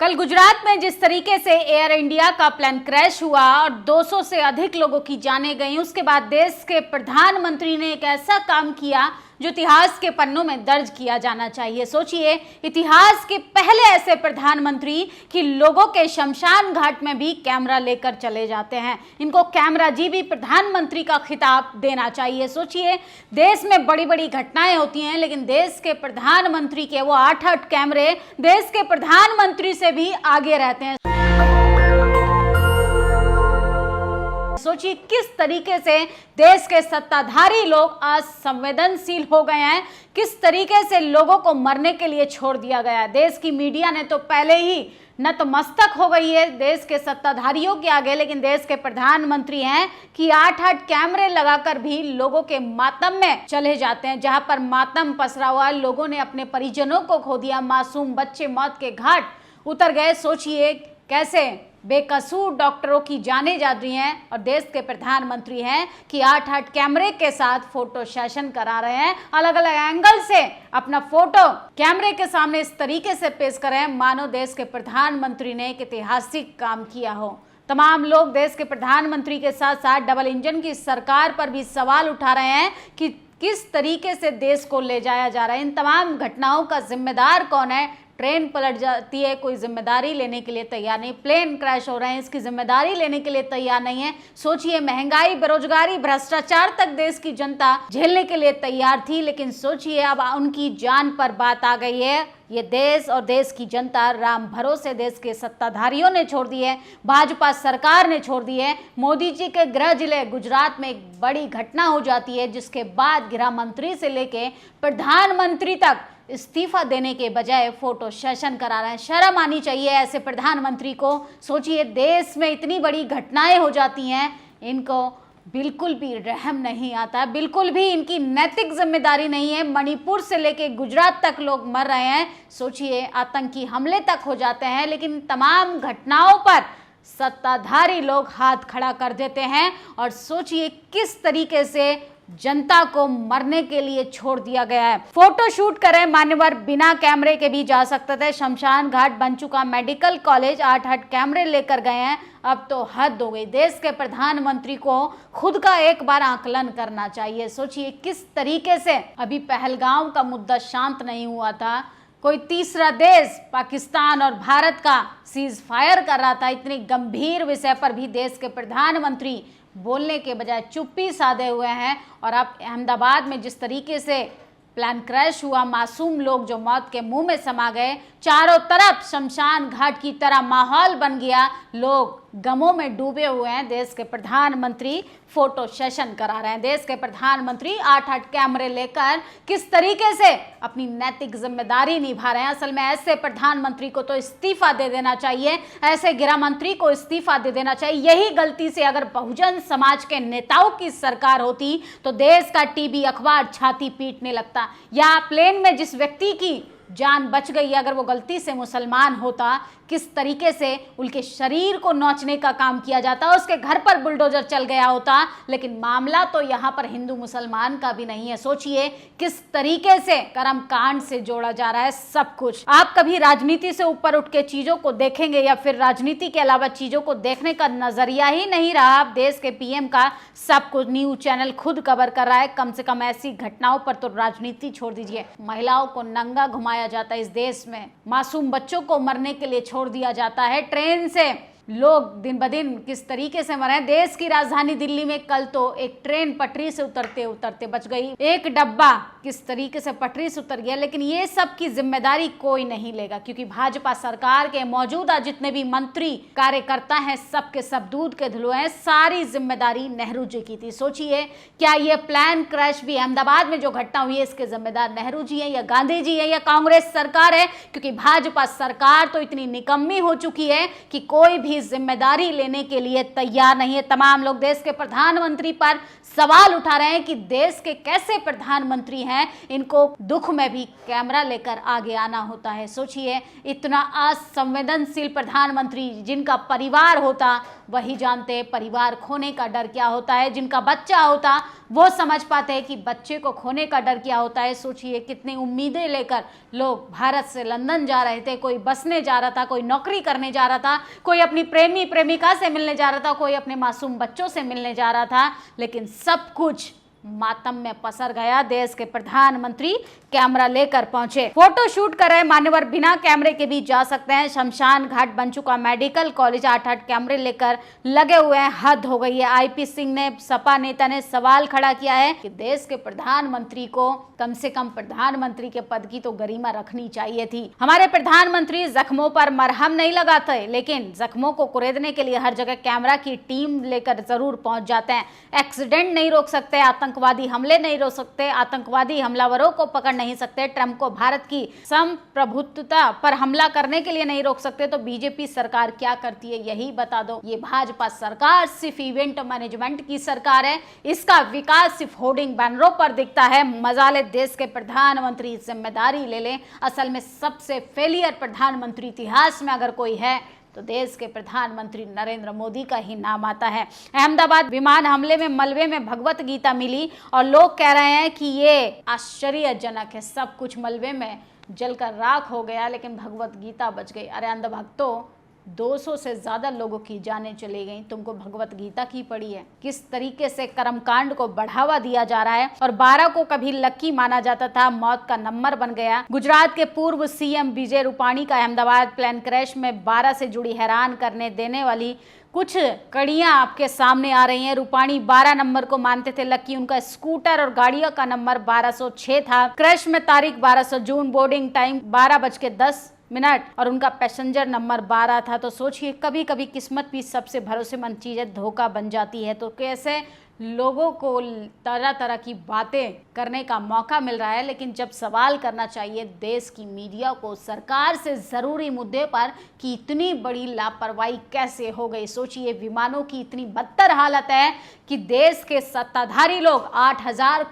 कल गुजरात में जिस तरीके से एयर इंडिया का प्लेन क्रैश हुआ और 200 से अधिक लोगों की जानें गईं, उसके बाद देश के प्रधानमंत्री ने एक ऐसा काम किया जो इतिहास के पन्नों में दर्ज किया जाना चाहिए। सोचिए, इतिहास के पहले ऐसे प्रधानमंत्री कि लोगों के शमशान घाट में भी कैमरा लेकर चले जाते हैं। इनको कैमरा जीबी प्रधानमंत्री का खिताब देना चाहिए। सोचिए, देश में बड़ी बड़ी घटनाएं होती हैं, लेकिन देश के प्रधानमंत्री के वो 8 कैमरे देश के प्रधानमंत्री से भी आगे रहते हैं। सोचिए किस तरीके से देश के सत्ताधारी लोग आज संवेदनशील हो गए हैं, किस तरीके से लोगों को मरने के लिए छोड़ दिया गया है। देश की मीडिया ने तो पहले ही नतमस्तक हो गई है देश के सत्ताधारियों के आगे, लेकिन देश के प्रधानमंत्री हैं कि 8 कैमरे लगाकर भी लोगों के मातम में चले जाते हैं। जहां पर मातम पसरा हुआ, लोगों ने अपने परिजनों को खो दिया, मासूम बच्चे मौत के घाट उतर गए। सोचिए कैसे बेकसूर डॉक्टरों की जानें जा रही हैं और देश के प्रधानमंत्री हैं कि 8 कैमरे के साथ फोटो सेशन करा रहे हैं। अलग अलग एंगल से अपना फोटो कैमरे के सामने इस तरीके से पेश कर रहे हैं मानो देश के प्रधानमंत्री ने एक ऐतिहासिक काम किया हो। तमाम लोग देश के प्रधानमंत्री के साथ साथ डबल इंजन की सरकार पर भी सवाल उठा रहे हैं कि किस तरीके से देश को ले जाया जा रहा है। इन तमाम घटनाओं का जिम्मेदार कौन है? ट्रेन पलट जाती है, कोई जिम्मेदारी लेने के लिए तैयार नहीं। प्लेन क्रैश हो रहे हैं, इसकी जिम्मेदारी लेने के लिए तैयार नहीं है। सोचिए, महंगाई, बेरोजगारी, भ्रष्टाचार तक देश की जनता झेलने के लिए तैयार थी, लेकिन सोचिए अब उनकी जान पर बात आ गई है। ये देश और देश की जनता राम भरोसे देश के सत्ताधारियों ने छोड़ दी है, भाजपा सरकार ने छोड़ दी है। मोदी जी के गृह जिले गुजरात में एक बड़ी घटना हो जाती है, जिसके बाद गृह मंत्री से लेके प्रधानमंत्री तक इस्तीफा देने के बजाय फोटो सेशन करा रहे हैं। शर्म आनी चाहिए ऐसे प्रधानमंत्री को। सोचिए, देश में इतनी बड़ी घटनाएं हो जाती हैं, इनको बिल्कुल भी रहम नहीं आता, बिल्कुल भी इनकी नैतिक जिम्मेदारी नहीं है। मणिपुर से लेके गुजरात तक लोग मर रहे हैं। सोचिए, आतंकी हमले तक हो जाते हैं, लेकिन तमाम घटनाओं पर सत्ताधारी लोग हाथ खड़ा कर देते हैं। और सोचिए किस तरीके से जनता को मरने के लिए छोड़ दिया गया है। फोटो शूट करें मान्यवर बिना कैमरे के भी जा सकते थे। शमशान घाट बन चुका मेडिकल कॉलेज, 8 कैमरे लेकर गए हैं। अब तो हद हो गई। देश के प्रधानमंत्री को खुद का एक बार आकलन करना चाहिए। सोचिए किस तरीके से अभी पहलगाम का मुद्दा शांत नहीं हुआ था, कोई तीसरा देश पाकिस्तान और भारत का सीज फायर कर रहा था। इतनी गंभीर विषय पर भी देश के प्रधानमंत्री बोलने के बजाय चुप्पी साधे हुए हैं। और अब अहमदाबाद में जिस तरीके से प्लेन क्रैश हुआ, मासूम लोग जो मौत के मुंह में समा गए, चारों तरफ शमशान घाट की तरह माहौल बन गया, लोग गमों में डूबे हुए हैं। देश के प्रधानमंत्री फोटो सेशन करा रहे हैं। देश के प्रधानमंत्री 8 कैमरे लेकर किस तरीके से अपनी नैतिक जिम्मेदारी निभा रहे हैं। असल में ऐसे प्रधानमंत्री को तो इस्तीफा दे देना चाहिए, ऐसे गृह मंत्री को इस्तीफा दे देना चाहिए। यही गलती से अगर बहुजन समाज के नेताओं की सरकार होती तो देश का टीवी अखबार छाती पीटने लगता। या प्लेन में जिस व्यक्ति की जान बच गई, अगर वो गलती से मुसलमान होता, किस तरीके से उनके शरीर को नोचने का काम किया जाता, उसके घर पर बुलडोजर चल गया होता। लेकिन मामला तो यहाँ पर हिंदू मुसलमान का भी नहीं है। सोचिए किस तरीके से कर्मकांड से जोड़ा जा रहा है सब कुछ। आप कभी राजनीति से ऊपर उठ के चीजों को देखेंगे या फिर राजनीति के अलावा चीजों को देखने का नजरिया ही नहीं रहा। आप देश के पीएम का सब कुछ न्यूज चैनल खुद कवर कर रहा है। कम से कम ऐसी घटनाओं पर तो राजनीति छोड़ दीजिए, महिलाओं को नंगा घुमाया जाता है इस देश में, मासूम बच्चों को मरने के लिए छोड़ दिया जाता है। ट्रेन से लोग दिन ब दिन किस तरीके से मरे हैं। देश की राजधानी दिल्ली में कल तो एक ट्रेन पटरी से उतरते उतरते बच गई, एक डब्बा किस तरीके से पटरी से उतर गया। लेकिन ये सब की जिम्मेदारी कोई नहीं लेगा, क्योंकि भाजपा सरकार के मौजूदा जितने भी मंत्री कार्यकर्ता हैं, सबके सब दूध के धुलो हैं। सारी जिम्मेदारी नेहरू जी की थी। सोचिए, क्या ये प्लेन क्रैश भी अहमदाबाद में जो घटना हुई है, इसके जिम्मेदार नेहरू जी हैं या गांधी जी हैं या कांग्रेस सरकार है? क्योंकि भाजपा सरकार तो इतनी निकम्मी हो चुकी है कि कोई भी जिम्मेदारी लेने के लिए तैयार नहीं है। तमाम लोग देश के प्रधानमंत्री पर सवाल उठा रहे हैं कि देश के कैसे प्रधानमंत्री हैं, इनको दुख में भी कैमरा लेकर आगे आना होता है। सोचिए, इतना असंवेदनशील प्रधानमंत्री जिनका परिवार होता वही जानते परिवार खोने का डर क्या होता है। जिनका बच्चा होता वो समझ पाते हैं कि बच्चे को खोने का डर क्या होता है। सोचिए कितनी उम्मीदें लेकर लोग भारत से लंदन जा रहे थे, कोई बसने जा रहा था, कोई नौकरी करने जा रहा था, कोई अपनी प्रेमी प्रेमिका से मिलने जा रहा था, कोई अपने मासूम बच्चों से मिलने जा रहा था, लेकिन सब कुछ मातम में पसर गया। देश के प्रधानमंत्री कैमरा लेकर पहुंचे, फोटो शूट कर रहे मान्यवर बिना कैमरे के भी जा सकते हैं। शमशान घाट बन चुका मेडिकल कॉलेज, 8-8 कैमरे लेकर लगे हुए हैं, हद हो गई है। आईपी सिंह ने, सपा नेता ने सवाल खड़ा किया है कि देश के प्रधानमंत्री को कम से कम प्रधानमंत्री के पद की तो गरिमा रखनी चाहिए थी। हमारे प्रधानमंत्री जख्मों पर मरहम नहीं लगाते, लेकिन जख्मों को कुरेदने के लिए हर जगह कैमरा की टीम लेकर जरूर पहुंच जाते हैं। एक्सीडेंट नहीं रोक सकते, आतंकवादी हमले नहीं रोक सकते, आतंकवादी हमलावरों को पकड़ नहीं सकते, ट्रंप को भारत की संप्रभुत्वता पर हमला करने के लिए नहीं रोक सकते, तो बीजेपी सरकार क्या करती है यही बता दो। ये भाजपा सरकार सिर्फ इवेंट मैनेजमेंट की सरकार है, इसका विकास सिर्फ होर्डिंग बैनरों पर दिखता है। मजा ले देश के प्रधानमंत्री जिम्मेदारी ले लें। असल में सबसे फेलियर प्रधानमंत्री इतिहास में अगर कोई है तो देश के प्रधानमंत्री नरेंद्र मोदी का ही नाम आता है। अहमदाबाद विमान हमले में मलबे में भगवत गीता मिली और लोग कह रहे हैं कि ये आश्चर्यजनक है, सब कुछ मलबे में जलकर राख हो गया लेकिन भगवत गीता बच गई। अरे अंधभक्तों, 200 से ज्यादा लोगों की जानें चली गई, तुमको भगवत गीता की पड़ी है। किस तरीके से कर्मकांड को बढ़ावा दिया जा रहा है। और 12 को कभी लकी माना जाता था, मौत का नंबर बन गया। गुजरात के पूर्व सीएम विजय रूपाणी का अहमदाबाद प्लेन क्रैश में 12 से जुड़ी हैरान करने देने वाली कुछ कड़ियां आपके सामने आ रही हैं। रूपाणी 12 नंबर को मानते थे लकी, उनका स्कूटर और गाड़ियों का नंबर 1206 था। क्रैश में तारीख 12 जून, बोर्डिंग टाइम 12:10 और उनका पैसेंजर नंबर 12 था। तो सोचिए कभी कभी किस्मत भी सबसे भरोसेमंद चीज है, धोखा बन जाती है। तो कैसे लोगों को तरह तरह की बातें करने का मौका मिल रहा है, लेकिन जब सवाल करना चाहिए देश की मीडिया को सरकार से जरूरी मुद्दे पर कि इतनी बड़ी लापरवाही कैसे हो गई। सोचिए विमानों की इतनी बदतर हालत है कि देश के सत्ताधारी लोग 8,000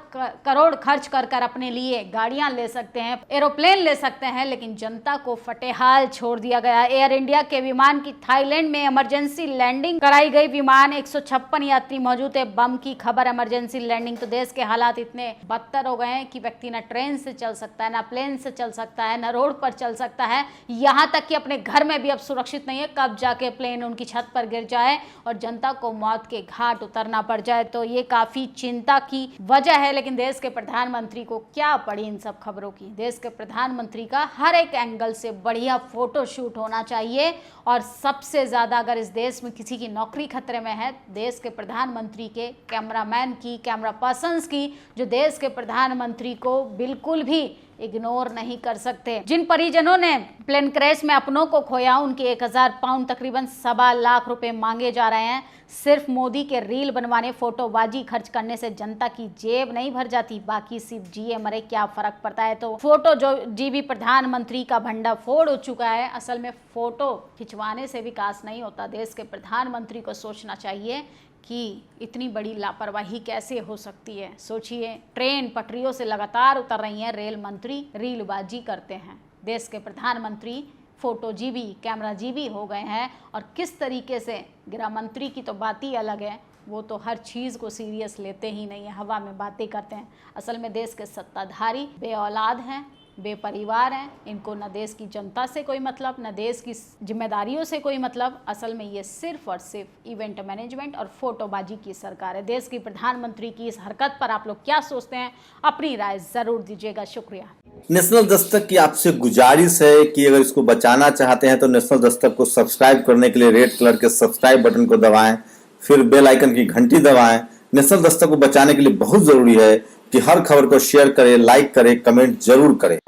करोड़ खर्च कर कर अपने लिए गाड़ियां ले सकते हैं, एरोप्लेन ले सकते हैं, लेकिन जनता को फटेहाल छोड़ दिया गया। एयर इंडिया के विमान की थाईलैंड में इमरजेंसी लैंडिंग कराई गई। विमान 156 यात्री मौजूद है। बम की खबर, इमरजेंसी लैंडिंग। तो देश के हालात इतने बदतर हो गए हैं कि व्यक्ति ना ट्रेन से चल सकता है, ना प्लेन से चल सकता है, ना रोड पर चल सकता है, यहाँ तक कि अपने घर में भी अब सुरक्षित नहीं है। कब जाके प्लेन उनकी छत पर गिर जाए और जनता को मौत के घाट उतरना पड़ जाए, तो ये काफी चिंता की वजह है। लेकिन देश के प्रधानमंत्री को क्या पड़ी इन सब खबरों की। देश के प्रधानमंत्री का हर एक एंगल से बढ़िया फोटो शूट होना चाहिए। और सबसे ज्यादा अगर इस देश में किसी की नौकरी खतरे में है, देश के प्रधानमंत्री के कैमरामैन की, कैमरा पर्सन्स की, जो देश के प्रधानमंत्री को बिल्कुल भी इग्नोर नहीं कर सकते। जिन परिजनों ने प्लेन क्रैश में अपनों को खोया, उनके 1,000 पाउंड तकरीबन 1.25 लाख रुपए मांगे जा रहे हैं। सिर्फ मोदी के रील बनवाने, फोटोबाजी खर्च करने से जनता की जेब नहीं भर जाती, बाकी सिर्फ जिए मरे क्या फर्क पड़ता है। तो फोटो जो जीबी प्रधानमंत्री का भंडा फोड़ हो चुका है। असल में फोटो खिंचवाने से विकास नहीं होता। देश के प्रधानमंत्री को सोचना चाहिए कि इतनी बड़ी लापरवाही कैसे हो सकती है। सोचिए ट्रेन पटरियों से लगातार उतर रही है, रेल मंत्री रीलबाजी करते हैं। देश के प्रधानमंत्री फोटो जीबी, कैमरा जीबी हो गए हैं। और किस तरीके से गृह मंत्री की तो बात ही अलग है, वो तो हर चीज़ को सीरियस लेते ही नहीं है, हवा में बातें करते हैं। असल में देश के सत्ताधारी बे औलाद हैं, बेपरिवार हैं। इनको न देश की जनता से कोई मतलब, न देश की जिम्मेदारियों से कोई मतलब। असल में ये सिर्फ और सिर्फ इवेंट मैनेजमेंट और फोटोबाजी की सरकार है। देश की प्रधानमंत्री की इस हरकत पर आप लोग क्या सोचते हैं, अपनी राय जरूर दीजिएगा। शुक्रिया। नेशनल दस्तक की आपसे गुजारिश है कि अगर इसको बचाना चाहते हैं तो नेशनल दस्तक को सब्सक्राइब करने के लिए रेड कलर के सब्सक्राइब बटन को दबाएं, फिर बेल आइकन की घंटी दबाएं। नेशनल दस्तक को बचाने के लिए बहुत जरूरी है कि हर खबर को शेयर करें, लाइक करें, कमेंट जरूर करें।